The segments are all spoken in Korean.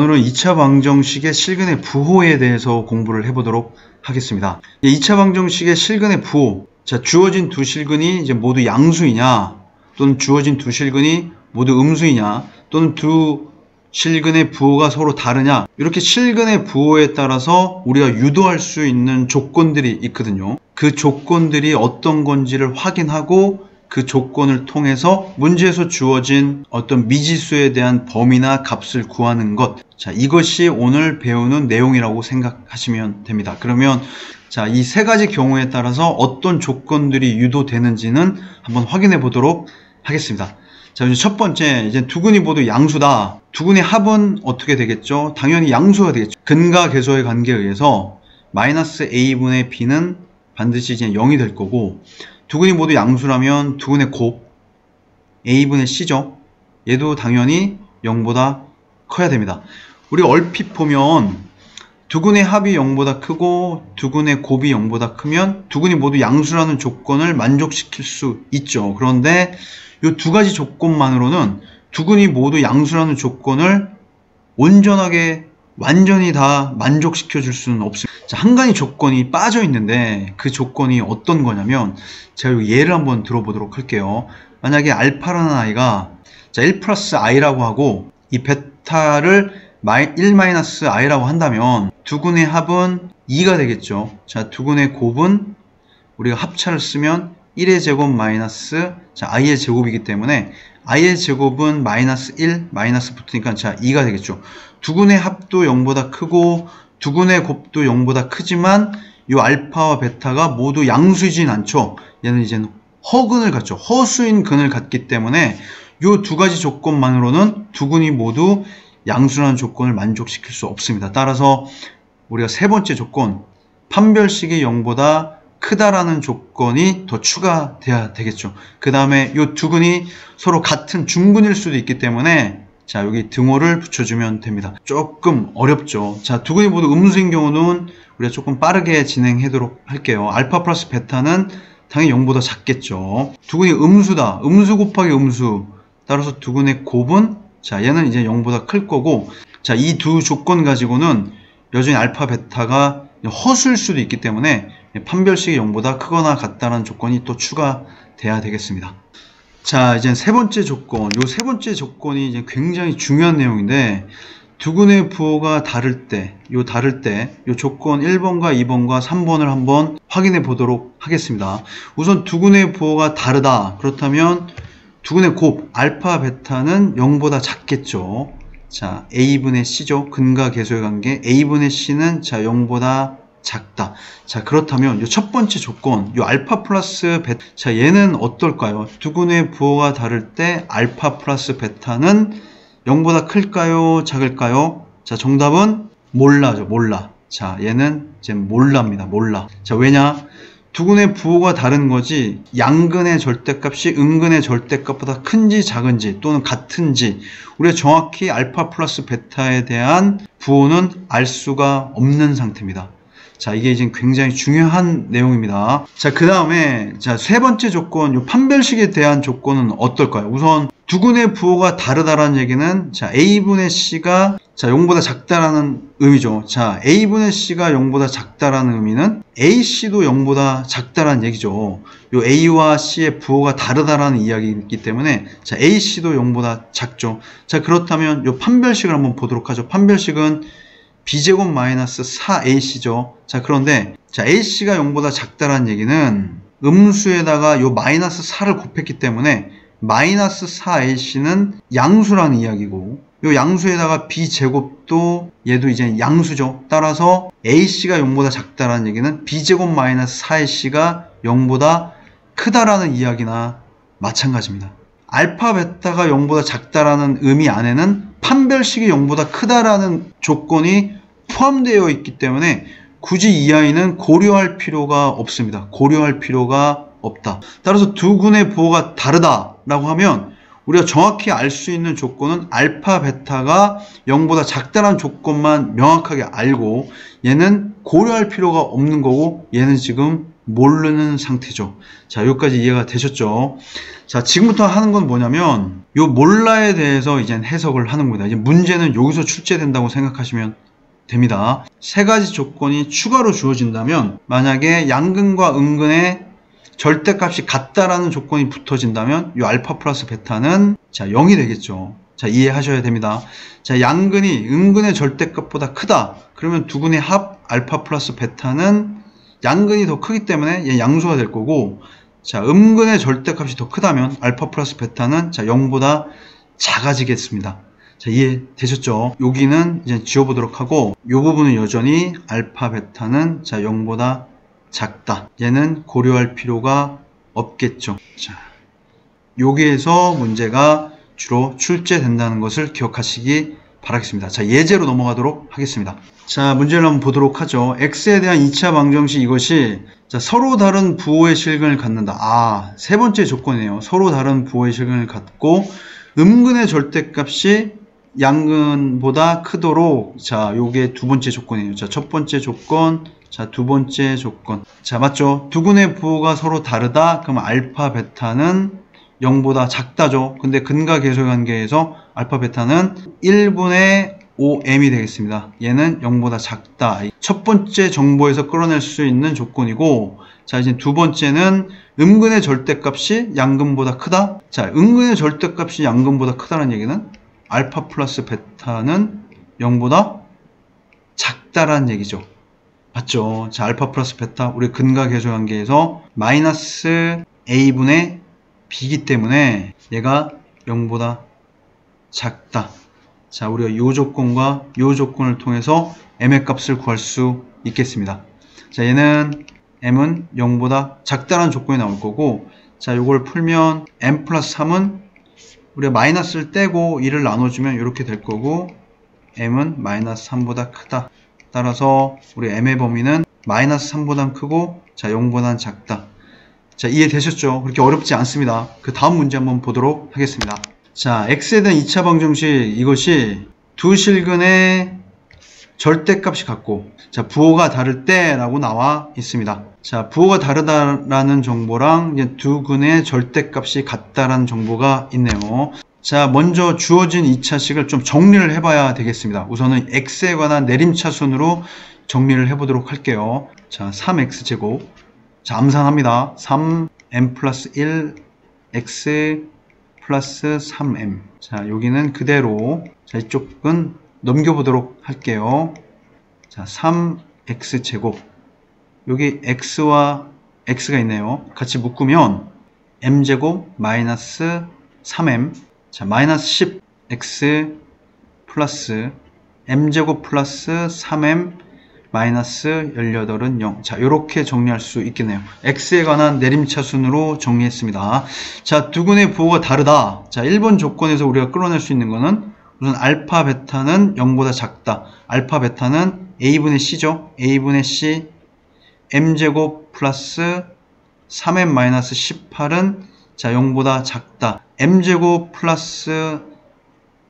오늘은 2차 방정식의 실근의 부호에 대해서 공부를 해보도록 하겠습니다. 2차 방정식의 실근의 부호. 자, 주어진 두 실근이 이제 모두 양수이냐, 또는 주어진 두 실근이 모두 음수이냐, 또는 두 실근의 부호가 서로 다르냐, 이렇게 실근의 부호에 따라서 우리가 유도할 수 있는 조건들이 있거든요. 그 조건들이 어떤 건지를 확인하고 그 조건을 통해서 문제에서 주어진 어떤 미지수에 대한 범위나 값을 구하는 것. 자, 이것이 오늘 배우는 내용이라고 생각하시면 됩니다. 그러면 자, 이 세 가지 경우에 따라서 어떤 조건들이 유도되는지는 한번 확인해 보도록 하겠습니다. 자, 이제 첫 번째, 이제 두근이 모두 양수다. 두근의 합은 어떻게 되겠죠? 당연히 양수가 되겠죠. 근과 계수의 관계에 의해서 마이너스 a분의 b는 반드시 이제 0이 될 거고, 두근이 모두 양수라면 두근의 곱 a분의 c죠. 얘도 당연히 0보다 커야 됩니다. 우리가 얼핏 보면 두근의 합이 0보다 크고 두근의 곱이 0보다 크면 두근이 모두 양수라는 조건을 만족시킬 수 있죠. 그런데 이 두 가지 조건만으로는 두근이 모두 양수라는 조건을 온전하게 완전히 다 만족시켜 줄 수는 없습니다. 자, 한 가지 조건이 빠져 있는데 그 조건이 어떤 거냐면, 제가 예를 한번 들어보도록 할게요. 만약에 알파라는 아이가 자 1 플러스 i라고 하고 이 베타를 1-i라고 한다면 두근의 합은 2가 되겠죠. 자, 두근의 곱은 우리가 합차를 쓰면 1의 제곱 마이너스 자 i의 제곱이기 때문에 i의 제곱은 마이너스 1 마이너스 붙으니까 자 2가 되겠죠. 두근의 합도 0보다 크고 두근의 곱도 0보다 크지만 이 알파와 베타가 모두 양수이진 않죠. 얘는 이제는 허근을 갖죠. 허수인 근을 갖기 때문에 이 두 가지 조건만으로는 두근이 모두 양수라는 조건을 만족시킬 수 없습니다. 따라서 우리가 세 번째 조건, 판별식이 0보다 크다라는 조건이 더 추가돼야 되겠죠. 그 다음에 이 두 근이 서로 같은 중근일 수도 있기 때문에 자, 여기 등호를 붙여주면 됩니다. 조금 어렵죠. 자, 두 근이 모두 음수인 경우는 우리가 조금 빠르게 진행하도록 할게요. 알파 플러스 베타는 당연히 0보다 작겠죠. 두 근이 음수다. 음수 곱하기 음수. 따라서 두 근의 곱은 자, 얘는 이제 0보다 클 거고, 자, 이 두 조건 가지고는 여전히 알파 베타가 허수일 수도 있기 때문에 판별식이 0보다 크거나 같다는 조건이 또 추가돼야 되겠습니다. 자, 이제 세 번째 조건. 요 세 번째 조건이 이제 굉장히 중요한 내용인데, 두근의 부호가 다를 때, 요 조건 1번과 2번과 3번을 한번 확인해 보도록 하겠습니다. 우선 두근의 부호가 다르다. 그렇다면 두근의 곱, 알파, 베타는 0보다 작겠죠. 자, a분의 c죠. 근과 계수의 관계. a분의 c는 자, 0보다 작다. 자, 그렇다면 이 첫 번째 조건, 이 알파 플러스 베타, 자, 얘는 어떨까요? 두근의 부호가 다를 때 알파 플러스 베타는 0보다 클까요? 작을까요? 자, 정답은 몰라죠. 몰라. 자, 얘는 이제 몰랍니다. 몰라. 자, 왜냐? 두근의 부호가 다른 거지 양근의 절대값이 음근의 절대값보다 큰지 작은지 또는 같은지 우리가 정확히 알파 플러스 베타에 대한 부호는 알 수가 없는 상태입니다. 자, 이게 이제 굉장히 중요한 내용입니다. 자, 그 다음에 자, 세 번째 조건, 요 판별식에 대한 조건은 어떨까요? 우선 두근의 부호가 다르다라는 얘기는 자, a분의 c가 자, 0보다 작다라는 의미죠. 자, a분의 c가 0보다 작다라는 의미는 ac도 0보다 작다라는 얘기죠. 요 a와 c의 부호가 다르다라는 이야기이기 때문에 자, ac도 0보다 작죠. 자, 그렇다면 요 판별식을 한번 보도록 하죠. 판별식은 b제곱 마이너스 4ac죠. 자, 그런데 자, ac가 0보다 작다라는 얘기는 음수에다가 요 마이너스 4를 곱했기 때문에 마이너스 4ac는 양수라는 이야기고, 요 양수에다가 b제곱도 얘도 이제 양수죠. 따라서 ac가 0보다 작다라는 얘기는 b제곱 마이너스 4ac가 0보다 크다라는 이야기나 마찬가지입니다. 알파 베타가 0보다 작다라는 의미 안에는 판별식이 0보다 크다라는 조건이 포함되어 있기 때문에 굳이 이 아이는 고려할 필요가 없습니다. 고려할 필요가 없다. 따라서 두 근의 부호가 다르다라고 하면 우리가 정확히 알 수 있는 조건은 알파 베타가 0보다 작다는 조건만 명확하게 알고 얘는 고려할 필요가 없는 거고 얘는 지금 모르는 상태죠. 자, 여기까지 이해가 되셨죠? 자, 지금부터 하는 건 뭐냐면 요 몰라에 대해서 이제 해석을 하는 겁니다. 이제 문제는 여기서 출제된다고 생각하시면 됩니다. 세 가지 조건이 추가로 주어진다면, 만약에 양근과 음근의 절대값이 같다라는 조건이 붙어진다면 이 알파 플러스 베타는 자 0이 되겠죠. 자, 이해하셔야 됩니다. 자, 양근이 음근의 절대값보다 크다. 그러면 두 근의 합 알파 플러스 베타는 양근이 더 크기 때문에 얘 양수가 될 거고, 자, 음근의 절대값이 더 크다면 알파 플러스 베타는 자 0보다 작아지겠습니다. 자, 이해되셨죠? 여기는 이제 지워보도록 하고, 이 부분은 여전히 알파 베타는 자 0보다 작다. 얘는 고려할 필요가 없겠죠. 자, 여기에서 문제가 주로 출제된다는 것을 기억하시기 바라겠습니다. 자, 예제로 넘어가도록 하겠습니다. 자, 문제를 한번 보도록 하죠. x에 대한 2차 방정식 이것이 자, 서로 다른 부호의 실근을 갖는다. 아, 세 번째 조건이에요. 서로 다른 부호의 실근을 갖고 음근의 절대값이 양근보다 크도록, 자, 요게 두 번째 조건이에요. 자, 첫 번째 조건, 자, 두 번째 조건. 자, 맞죠? 두 근의 부호가 서로 다르다. 그럼 알파 베타는 0보다 작다죠. 근데 근과 계수의 관계에서 알파 베타는 1분의 5m이 되겠습니다. 얘는 0보다 작다. 첫 번째 정보에서 끌어낼 수 있는 조건이고, 자, 이제 두 번째는 음근의 절대값이 양근보다 크다. 자, 음근의 절대값이 양근보다 크다는 얘기는 알파 플러스 베타는 0보다 작다라는 얘기죠. 맞죠? 자, 알파 플러스 베타, 우리 근과 계수 관계에서 마이너스 a분의 b이기 때문에 얘가 0보다 작다. 자, 우리가 이 조건과 이 조건을 통해서 m의 값을 구할 수 있겠습니다. 자, 얘는 m은 0보다 작다라는 조건이 나올 거고, 자, 요걸 풀면 m 플러스 3은 우리가 마이너스를 떼고 2를 나눠주면 이렇게 될 거고, m은 마이너스 3보다 크다. 따라서 우리 m의 범위는 마이너스 3보다 크고, 자, 0보다 작다. 자, 이해되셨죠? 그렇게 어렵지 않습니다. 그 다음 문제 한번 보도록 하겠습니다. 자, x에 대한 2차 방정식 이것이 두 실근의 절대값이 같고, 자, 부호가 다를 때라고 나와 있습니다. 자, 부호가 다르다라는 정보랑 이제 두 근의 절대값이 같다라는 정보가 있네요. 자, 먼저 주어진 2차식을 좀 정리를 해봐야 되겠습니다. 우선은 x에 관한 내림차순으로 정리를 해보도록 할게요. 자, 3x제곱. 자, 암산합니다. 3m 플러스 1 x 플러스 3m. 자, 여기는 그대로, 자, 이쪽은 넘겨보도록 할게요. 자, 3x제곱. 여기 x와 x가 있네요. 같이 묶으면 m제곱 마이너스 3m. 자, 마이너스 10x 플러스 m제곱 플러스 3m 마이너스 18은 0. 자, 이렇게 정리할 수 있겠네요. x에 관한 내림차순으로 정리했습니다. 자, 두 근의 부호가 다르다. 자, 1번 조건에서 우리가 끌어낼 수 있는 거는 우선 알파 베타는 0보다 작다. 알파 베타는 a분의 c죠. a분의 c m제곱 플러스 3m 마이너스 18은 자, 0보다 작다. m제곱 플러스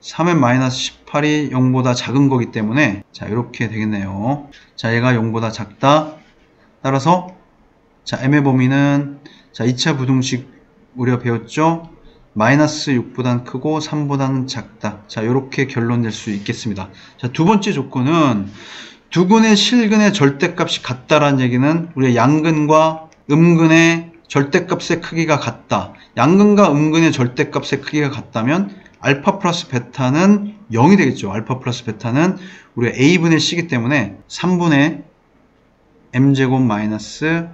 3m 마이너스 18이 0보다 작은 거기 때문에 자, 이렇게 되겠네요. 자, 얘가 0보다 작다. 따라서 자, m의 범위는 자, 2차 부등식 우리가 배웠죠? 마이너스 6보다는 크고 3보다는 작다. 자, 이렇게 결론 낼 수 있겠습니다. 자, 두 번째 조건은 두 근의 실근의 절대값이 같다라는 얘기는 우리가 양근과 음근의 절대값의 크기가 같다. 양근과 음근의 절대값의 크기가 같다면 알파 플러스 베타는 0이 되겠죠. 알파 플러스 베타는 우리가 a분의 c이기 때문에 3분의 m제곱 마이너스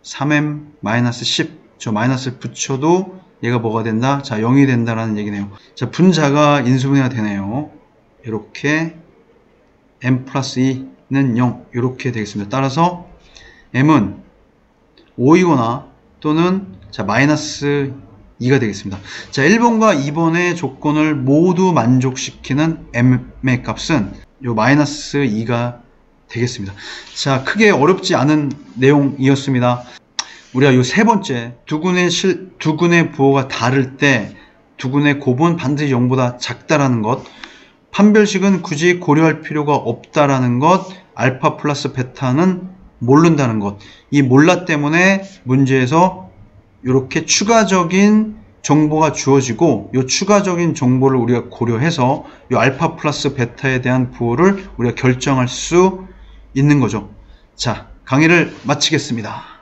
3m 마이너스 10. 저 마이너스를 붙여도 얘가 뭐가 된다? 자, 0이 된다라는 얘기네요. 자, 분자가 인수분해가 되네요. 이렇게 m 플러스 2는 0. 이렇게 되겠습니다. 따라서 m은 5이거나 또는 자, 마이너스 2가 되겠습니다. 자, 1번과 2번의 조건을 모두 만족시키는 m의 값은 요 마이너스 2가 되겠습니다. 자, 크게 어렵지 않은 내용이었습니다. 우리가 요 세 번째, 두 근의 부호가 다를 때 두 근의 곱은 반드시 0보다 작다라는 것, 판별식은 굳이 고려할 필요가 없다라는 것, 알파 플러스 베타는 모른다는 것. 이 몰라 때문에 문제에서 이렇게 추가적인 정보가 주어지고 이 추가적인 정보를 우리가 고려해서 이 알파 플러스 베타에 대한 부호를 우리가 결정할 수 있는 거죠. 자, 강의를 마치겠습니다.